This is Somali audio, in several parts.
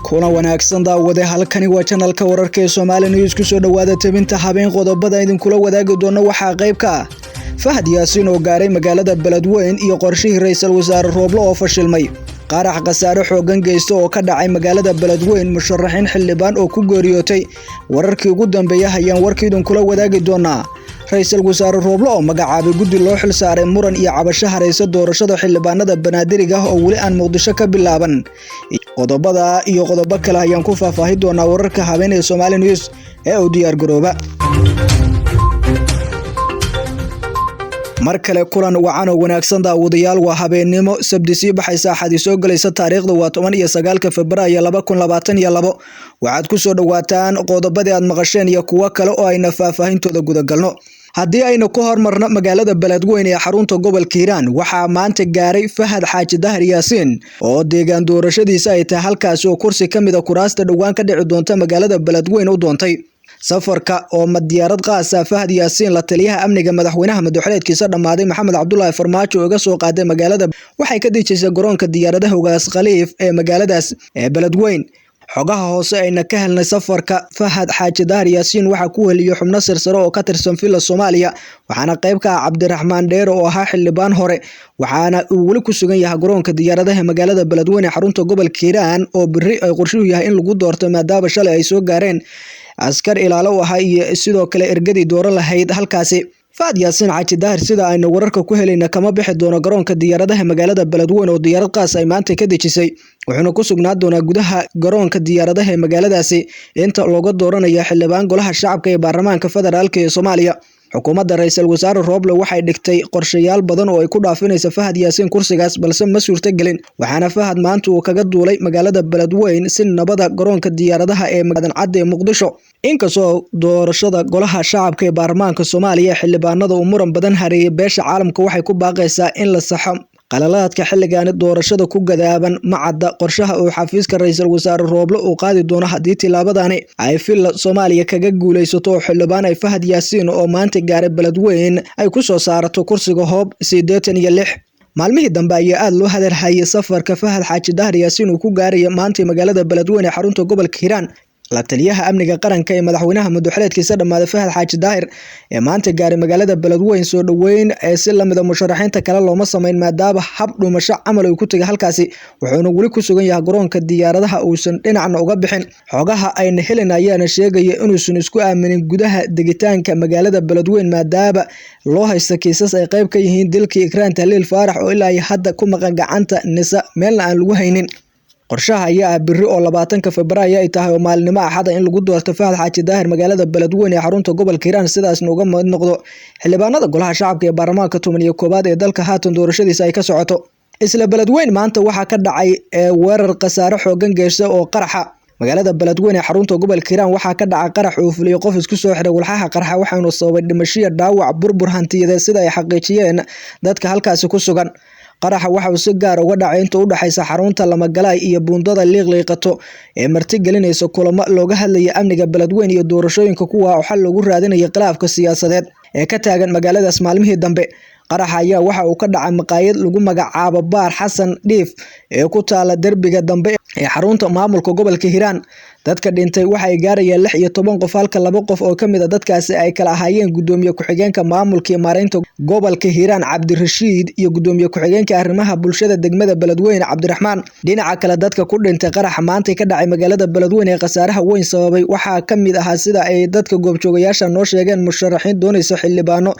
kuna wanaagsan daawade halkani waa channelka wararka ee Soomaali News ku soo dhawaada tabinta habeen qodobada idin kula wadaagi doono waxa qayb ka ah Fahad Yaasin oo gaaray magaalada Beledweyne iyo qorshihii ra'iisul wasaare Roble oo fashilmay qarax qasaare xoogan geysto oo ka dhacay magaalada Beledweyne musharaxiin xildhibaan oo ku geeriyootay wararkii ugu dambeeyay ayaan warkiidin kula wadaagi doonaa ra'iisul wasaare Roble oo magacaabay guddi loo xil saaray muran iyo cabasho hareysa doorashada xildhibaanada Banaadir oo wali aan Muqdisho ka bilaaban qodobada iyo qodobo kale ayaan ku faahfaahin doonaa wararka habeen ee Soomaali News ee u diyaar garooba markale kulan wacan oo wanaagsan daawadayaal waa habeenimo sabdisi baxaysa xadii soo galaysa taariikhda waa 19 Febraayo 2022 waxaad ku soo dhawaataan qodobada aad maqasheen iyo kuwa kale oo ayna faahfaahintooda guda galno haddii aynu ku hormarno magaalada Beledweyne ee xarunta gobolka Hiiraan waxaa maanta gaaray Fahad Xaaji Dahir Yaasin oo deegaan doorashadiisa ay tahay halkaas oo kursi kamid ah kuraasta dhawaan ka dhici doonta magaalada Beledweyne u doontay safarka oo diyaarad qaas ah Fahad Yaasin la taliyaha amniga madaxweynaha madaxweynaadkiisa dhamaaday Maxamed Cabdullaahi Farmaajo uga soo qaaday magaalada waxay ka dejisay garoonka diyaaradaha Ugaas Khaliif ee magaaladaas ee Beledweyne xogaha hoose ayna ka helnay safarka Fahad Xaaji Dahir Yaasin waxa ku waliyo xubno sirsare oo ka tirsan Villa Soomaaliya waxaana qayb ka ah Cabdiraxmaan Dheer oo ahaa xildhibaan hore waxaana uu wali ku sugan yahay garoonka diyaaradaha magaalada Beledweyne xarunta gobolka Hiiraan oo biri ay qorshuhu yahay in lagu doorto maadaama shalay ay soo gaareen askar ilaalo u ahaa iyo sidoo kale ergadii dooro lahayd halkaasi Fahad Yaasin Xaaji Dahir sida ayna wararka ku helayna kama bixi doono garoonka diyaaradaha magaalada Beledweyne oo diyaarad qaas ay maanta ka dejisay wuxuuna ku sugnaa doonaa gudaha garoonka diyaaradaha magaaladaasi inta looga dooranayo xildhibaan golaha shacabka ee baarlamaanka federaalka ee Soomaaliya xukuumadda ra'iisul wasaare Roble waxay dhigtay qorshayaal badan oo ay ku dhaafinayso Fahad Yaasin kursigaas balse ma suurtagelin waxaana Fahad maanta uu kaga duulay magaalada Beledweyne si nabada garoonka diyaaradaha ee magaalada cad ee Muqdisho inkastoo doorashada golaha shacabka ee baarlamaanka Soomaaliya xildhibaanada uu muran badan hareeyay beesha caalamka waxay ku baaqaysaa in la saxo qalalaadka xilligan doorashada ku gadaaban macadda qorshaha uu xafiiska ra'iisul wasaare Roble uu qaadi doono hadii tilaabadani ay Villa Soomaaliya kaga guuleysato xildhibaan ay Fahad Yaasin oo maanta gaaray Beledweyne ay ku soo saarato kursiga hoob 86 maalmihii dambe ayaa aad loo hadalhayay safarka Fahad Xaaji Dahir Yaasin uu ku gaaray maanta magaalada Beledweyne xarunta gobolka Hiiraan la taliyaha amniga qaranka ee madaxweynaha madaxweynaadkiisa dhamaaday Fahad Xaaji Dahir ee maanta gaaray magaalada Beledweyne soo dhaweyn ee si lamid ah musharaxiinta kale looma sameyn maadaama hab dhumasho camal ay ku tagay halkaasi wuxuuna wali ku sugan yahay garoonka diyaaradaha uusan dhinacna uga bixin xogaha ayna helinayaan sheegaya inuusan isku aaminin gudaha degitaanka magaalada Beledweyne maadaama loo haysto kiisas ay qayb ka yihiin dilkii Ikraan Tahliil Faarax oo ilaa hadda ku maqan gacanta nisa meelna aan lagu haynin qorshaha ayaa biri oo 20 Febraayo ay tahay oo maalinimo axada in lagu doorto Fahad Xaaji Dahir magaalada Beledweyne ee xarunta gobolka Hiiraan sidaasna uga mid noqdo xildhibaanada golaha shacabka ee baarlamaanka 11 ee dalka haatan doorashadiisa ay ka socoto isla Beledweyne maanta waxa ka dhacay weerar qasaare xoogan geysta oo qaraxa magaalada Beledweyne ee xarunta gobolka Hiiraan waxa ka dhacay qarax uu fuliyay qof isku soo xiray walxaha qarxa waxaanu sababay dhimasho dhaawac burbur hantiyadeed sida ay xaqiijiyeen dadka halkaas ku sugan qaraxa waxa uu si gaar uga dhacay inta u dhaxaysa xarunta Lamagalaay iyo buundada liiqliiqato ee marti gelinaysa kulamo looga hadlayay amniga Beledweyne iyo doorashooyinka kuwa oo xal lagu raadinayo khilaafka siyaasadeed ee ka taagan magaaladaas maalmihii dambe qaraxa ayaa waxa uu ka dhacay maqaayad lagu magacaabo Baar Xasan Dhiif ee ku taala darbiga dambe ee xarunta maamulka gobolka Hiiraan dadka dhintay waxay gaarayaan 16 qof halka 2 qof oo kamid ah dadkaasi ay kala ahaayeen gudoomiye ku-xigeenka maamulka maareynta gobolka Hiiraan Cabdirashiid iyo gudoomiye ku-xigeenka arrimaha bulshada degmada Beledweyne Cabdiraxmaan dhinaca kale dadka ku dhintay qaraxa maanta ka dhacay magaalada Beledweyne ee qasaaraha weyn sababay waxa kamid ah sida ay dadka goobjoogayaasha noo sheegeen musharaxiin doonaysa xildhibaano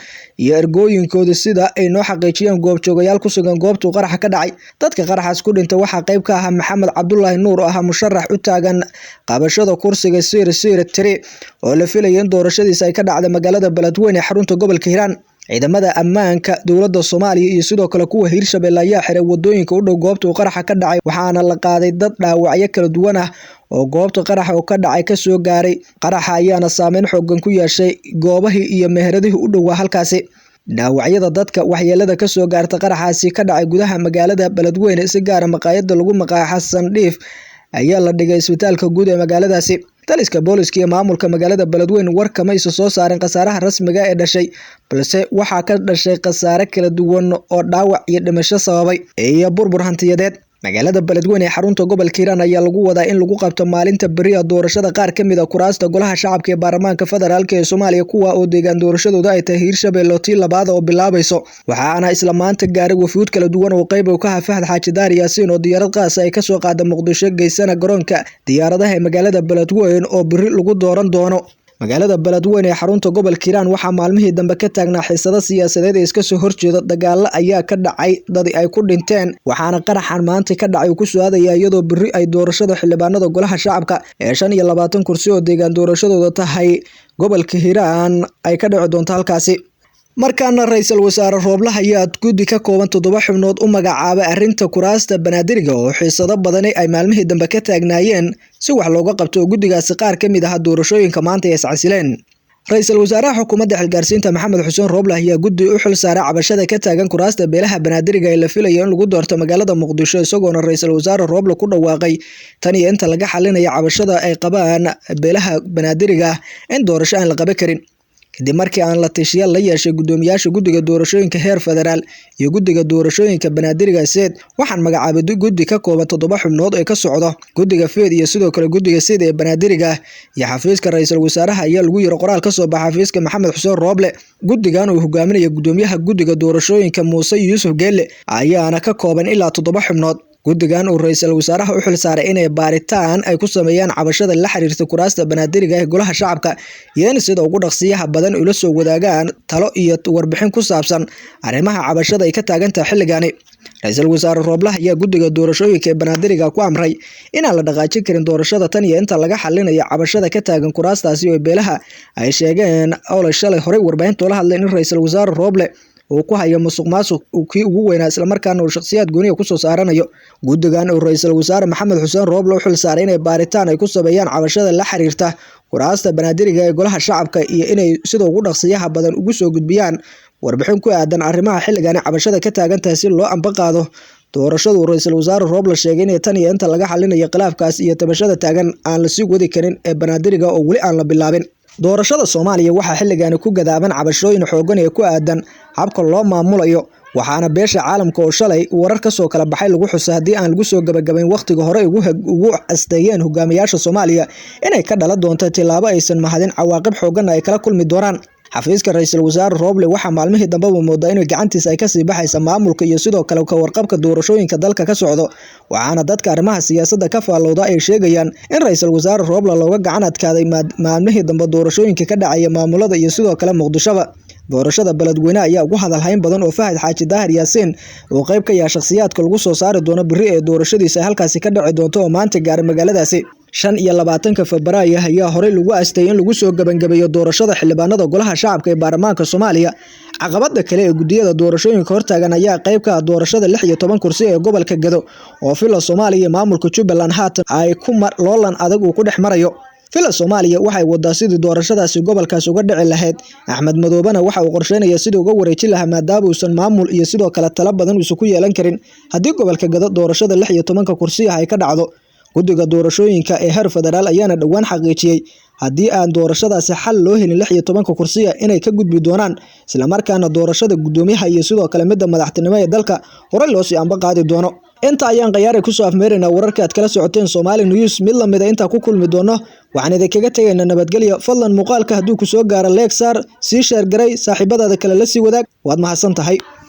iyo ergooyinkooda sida ay noo xaqiijiyeen goobjoogayaal ku sugan goobta qaraxa ka dhacay dadka qaraxaas ku dhintay waxa qayb ka ah Maxamed Cabdullaahi Nuur oo ah musharax u taagan qabashada kursiga Sir 3 oo la filayay in doorashadiisa ay ka dhacdo magaalada Beledweyne ee xarunta gobolka Hiiraan ciidamada ammaanka dawladda Soomaaliya iyo sidoo kale kuwa Hiirshabelle ayaa xiray wadooyinka u dhow goobta qaraxa ka dhacay waxaana la qaaday dad dhaawacyo kala duwan ah oo goobta qaraxa oo ka dhacay ka soo gaaray qaraxa ayaana saameyn xooggan ku yeeshay goobahii iyo meheradihii u dhow halkaasi dhaawacyada dadka waxyeelada ka soo gaartay qaraxaasi ka dhacay gudaha magaalada Beledweyne si gaar ah maqaayada lagu magacaabo Xasan Dhiif ayaa la dhigay isbitaalka guud ee magaaladaasi taliska booliska iyo maamulka magaalada Beledweyne warkama isu soo saareen qasaaraha rasmiga ee dhashay balse waxa ka dhashay qasaare kala duwan oo dhaawac iyo dhimasho sababay iyo burbur hantiyadeed magaalada Beledweyne ee xarunta gobolka Hiiraan ayaa lagu wadaa in lagu qabto maalinta bari doorashada qaar ka mid ah kuraasta golaha shacabka ee baarlamaanka federaalka ee Soomaaliya kuwa oo deegaan doorashadooda ay tahay Hiirshabelle tii labaad oo bilaabayso waxaana isla maanta gaaray wafuud kala duwan oo qayb ka ah Fahad Xaaji Daar Yaasiin oo diyaarad qaas ay ka soo qaada Muqdisho geysana garoonka diyaaradaha ee magaalada Beledweyne oo bari lagu dooran doono magaalada Beledweyne ee xarunta gobolka Hiiraan waxaa maalmihii dambe ka taagnaa xiisado siyaasadeed ee iska soo horjeeda dagaalo ayaa ka dhacay dad ay ku dhinteen waxaana qaraxan maanta ka dhacay ku soo aadaya iyadoo bari ay doorashada xildhibaanada golaha shacabka ee 25 kursi oo deegaan doorashadooda tahay gobolka Hiiraan ay ka dhici doonto halkaasi markaana ra'iisul wasaare Rooble ayaa guddi ka kooban 7 xubnood u magacaabay arinta kuraasta Banaadirga oo xiisado badan ay maalmihii dambe ka taagnaayeen si wax looga qabto guddigaasi qaar ka mid ah doorashooyinka maanta ee iscasileen ra'iisul wasaaraha xukuumadda xilgaarsiinta Maxamed Xuseen Rooble ayaa guddi u xil saaray cabashada ka taagan kuraasta beelaha Banaadirga ee la filayo in lagu doorto magaalada Muqdisho isagoona ra'iisul wasaare Rooble ku dhawaaqay tan iyo inta laga xalinayo cabashada ay qabaan beelaha Banaadirga in doorasho aan la qaban karin kadib markii aan la tashiya la yeeshay gudoomiyaasha guddiga doorashooyinka heer federaal iyo guddiga doorashooyinka Banaadirga Seed waxaan magacaabay guddi ka kooban 7 xubnood oo ka socdo guddiga Feed iyo sidoo kale guddiga Seed ee Banaadirga iyo xafiiska ra'iisul wasaaraha ayaa lagu yiri qoraal ka soo baxay xafiiska Maxamed Xuseen Rooble guddigan uu hogaaminayo gudoomiyaha guddiga doorashooyinka Muuse Yuusuf Geelle ayaana ka kooban ilaa 7 xubnood guddigan uu ra'iisul wasaaraha u xil saaray inay baaritaan ay ku sameeyaan cabashada la xiriirta kuraasta Banaadirga ee golaha shacabka iyo in sida ugu dhaqsiyaha badan ula soo wadaagaan talo iyo warbixin ku saabsan arrimaha cabashada ay ka taagan tahay xilligaani ra'iisul wasaare Rooble ayaa guddiga doorashooyinka ee Banaadirga ku amray in aan la dhaqaajin karin doorashada tan iyo inta laga xalinayo cabashada ka taagan kuraastaasi oo beelaha ay sheegeen oo la shalay hore warbaahinta la hadlay in ra'iisul wasaare Rooble oo ku haya musuqmaasuq kii ugu weynaa isla markaana uu shakhsiyaad gooni ku soo saaranayo guddigan oo ra'iisul wasaare Maxamed Xuseen Rooble u xil saaray inay baaritaan ay ku sameeyaan cabashada la xiriirta kuraasta Banaadirga ee golaha shacabka iyo inay sida ugu dhaqsiyaha badan ugu soo gudbiyaan warbixin ku aadan arrimaha xilligan cabashada ka taagan tahay si loo amba qaado doorashadu ra'iisul wasaare Rooble sheegay in tan iyo inta laga xalinayo khilaafkaas iyo tabashada taagan aan la sii wadi karin ee Banaadirga oo wali aan la bilaabin doorashada Soomaaliya waxaa xilligan ku gadaaban cabashooyin xoogan ee ku aadan habka loo maamulayo waxaana beesha caalamka oo shalay warar ka soo kala baxay lagu xusay hadii aan lagu soo gabagabayn waqtiga hore ugu asteeyeen hogaamiyaasha Soomaaliya inay ka dhalan doonto tilaabo aysan mahadin cawaaqib xoogan ay kala kulmi doonaan xafiiska ra'iisul wasaare Rooble waxa maalmihii dambe uu moodaa in gacantiisa ay ka sii baxaysa maamulka iyo sidoo kale ka warqabka doorashooyinka dalka ka socdo waxaana dadka arrimaha siyaasadda ka faalowda ay sheegayaan in ra'iisul wasaare Rooble looga gacan adkaaday maalmihii dambe doorashooyinka ka dhacay maamulada iyo sidoo kale Muqdisho doorashada Beledweyne ayaa ugu hadal hayn badan oo Fahad Xaaji Daar Yaasiin oo qayb ka yahay shakhsiyaadka lagu soo saari doono bari ee doorashadiisa halkaasi ka dhici doonto oo maanta gaaray magaaladaasi 25 Febraayo ayaa hore lagu asteeyay in lagu soo gabangabeeyo doorashada xildhibaanada golaha shacabka ee baarlamaanka Soomaaliya caqabada kale ee gudiyada doorashooyinka hortaagan ayaa qayb ka ah doorashada 16 kursi ee gobolka Gado oo fila Soomaaliya iyo maamulka Jubbaland haatan ay ku loolan adag uu ku dhex marayo fila Soomaaliya waxay wadaa sidii doorashadaasi gobolkaas uga dhici lahayd Axmed Madoobana waxa uu qorsheenayaa sidii uga wareejin lahaa maadaama uusan maamul iyo sidoo kale talo badan uu ku yeelan karin hadii gobolka Gado doorashada 16 kursi ay ka dhacdo guddiga doorashooyinka ee heer federaal ayaana dhawaan xaqiijiyay hadii aan doorashadaasi xal loo helin 16 kursi inay ka gudbi doonaan isla markaana doorashada gudoomiyaha iyo sidoo kale midda madaxtinimo ee dalka hore loo sii amba qaadi doono inta ayaan qiyaaray ku soo afmeerinaa wararka aad kala socoteen Somali News mid la mid ah inta ku kulmi doono waxaan idinkaga tagaynaa nabadgelyo fadlan muuqaalka haduu ku soo gaaro like saar si share garay saaxiibadaada kale la sii wadaag waad mahadsantahay